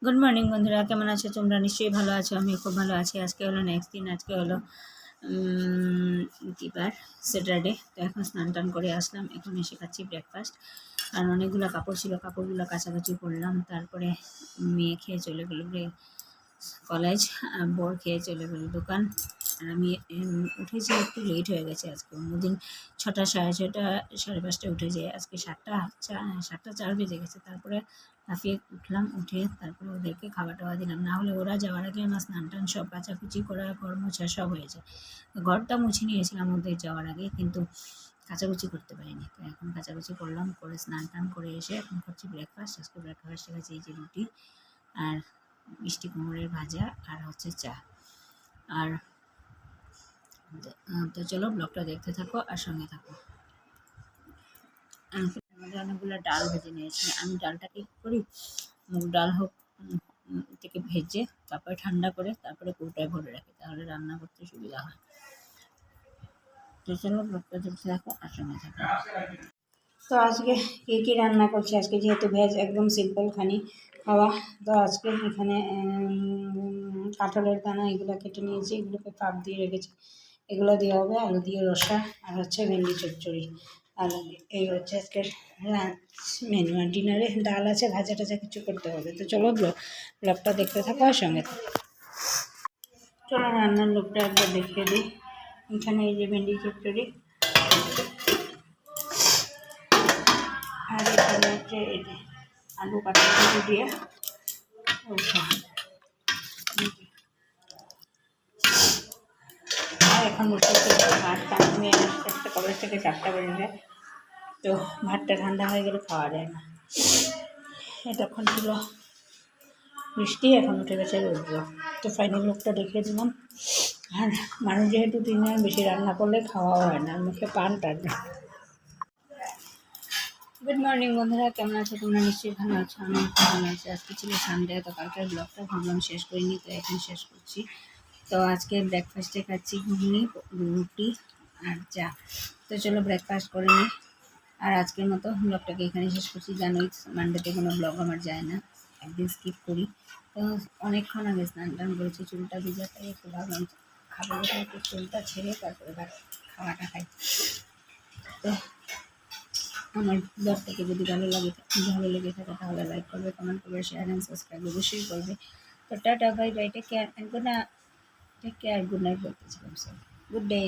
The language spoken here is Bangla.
গুড মর্নিং বন্ধুরা, কেমন আছো তোমরা? নিশ্চয়ই ভালো আছো। আমি খুব ভালো আছি। আজকে হলো নেক্সট দিন, আজকে হলো কী বার, স্যাটারডে। তো এখন স্নান টান করে আসলাম, এখন এসে খাচ্ছি ব্রেকফাস্ট। আর অনেকগুলো কাপড় ছিল, কাপড়গুলো কাচাকাচি করলাম। তারপরে মেয়ে খেয়ে চলে গেলো কলেজ, বর খেয়ে চলে গেলো দোকান। আর আমি উঠেছি একটু লেট হয়ে গেছে। আজকে অন্যদিন 6টা, 6:30, 5:30 উঠে যায়, আজকে 7:04 বেজে গেছে। তারপরে লাফিয়ে উঠলাম, উঠে তারপরে ওদেরকে খাওয়া টাওয়া দিলাম। না হলে ওরা যাওয়ার আগে আমার স্নান টান সব কাচাকুচি করা, ঘর মোছা সব হয়ে যায়। ঘরটা মুছে নিয়েছিলাম ওদের যাওয়ার আগে, কিন্তু কাচাকুচি করতে পারিনি। তো এখন কাচাকুচি করলাম, করে স্নান টান করে এসে এখন করছি ব্রেকফাস্ট। আজকে ব্রেকফাস্টে গেছে এই যে রুটি আর মিষ্টি কুমড়োর ভাজা আর হচ্ছে চা। আর তো চলো ব্লগটা দেখতে থাকো আর সঙ্গে থাকো। আমাদের অনেকগুলো ডাল ভেজে নিয়েছি। আমি ডালটাকে কী করি, মুগ ডাল হোক থেকে ভেজে তারপরে ঠান্ডা করে তারপরে কৌটায় ভরে রাখি, তাহলে রান্না করতে সুবিধা হয়। তো চলো ব্লগটা দেখতে থাকো আর সঙ্গে থাকো। তো আজকে কী রান্না করছি, আজকে যেহেতু ভেজ, একদম সিম্পল খানি খাওয়া। তো আজকে এখানে কাঁঠালের দানা এগুলো কেটে নিয়েছি, এগুলোকে পাক দিয়ে রেখেছি। এগুলো দেওয়া হবে আলু দিয়ে রসা, আর হচ্ছে ভেন্ডি চচ্চড়ি। আর এই হচ্ছে আজকের লাঞ্চ মেনু। আর ডিনারে ডাল আছে, ভাজা টাজা কিছু করতে হবে। তো চলো ব্লগটা দেখতে থাকো আর সঙ্গে থাকো। চলো রান্নার লোকটা একবার দেখিয়ে দিই। এখানে এই যে ভেন্ডি চচ্চড়ি, আর এখানে হচ্ছে এই যে আলু কাটা দিয়ে আর এখন ভাতটা আমি একটা কলেজ থেকে 4টা বেজে যায়, তো ভাতটা ঠান্ডা হয়ে গেলে খাওয়া যায় না। এতক্ষণ ছিল বৃষ্টি, এখন উঠে গেছে রৌদ্র। তো ফাইনাল লুকটা দেখিয়ে দিলাম। আর মানুষ যেহেতু 3 জন, বেশি রান্না করলে খাওয়াও হয় না, মুখে পান টানে। গুড মর্নিং বন্ধুরা, কেমন আছো তোমরা? নিশ্চয়ই ভালো আছো। আমি ভালো আছি। আজকে ছিল সানডে, তো কালকের ব্লগটা ভাবলাম শেষ করিনি, তো এখন শেষ করছি। তো আজকে ব্রেকফাস্টে খাচ্ছি ঘুগনি, রুটি আর চা। তো চলো ব্রেকফাস্ট করে নিই। আর আজকের মতো ব্লগটাকে এখানে শেষ করছি। জানোই মানডেতে কোনো ব্লগ আমার যায় না, একদিন স্কিপ করি। তো অনেকক্ষণ আগে স্নান টান করেছি, চুলটা ভিজা, তাই একটু ভাবলাম খাবো কোথায়, একটু চুলটা ছেড়ে তারপরে খাওয়াটা খাই। তো আমার ব্লগটাকে যদি ভালো লেগে থাকে তাহলে লাইক করবে, কমেন্ট করবে, শেয়ার অ্যান্ড সাবস্ক্রাইব অবশ্যই করবে। তো tata, bye bye, take care, good night বলতেছিলাম, স্যার, গুড ডে।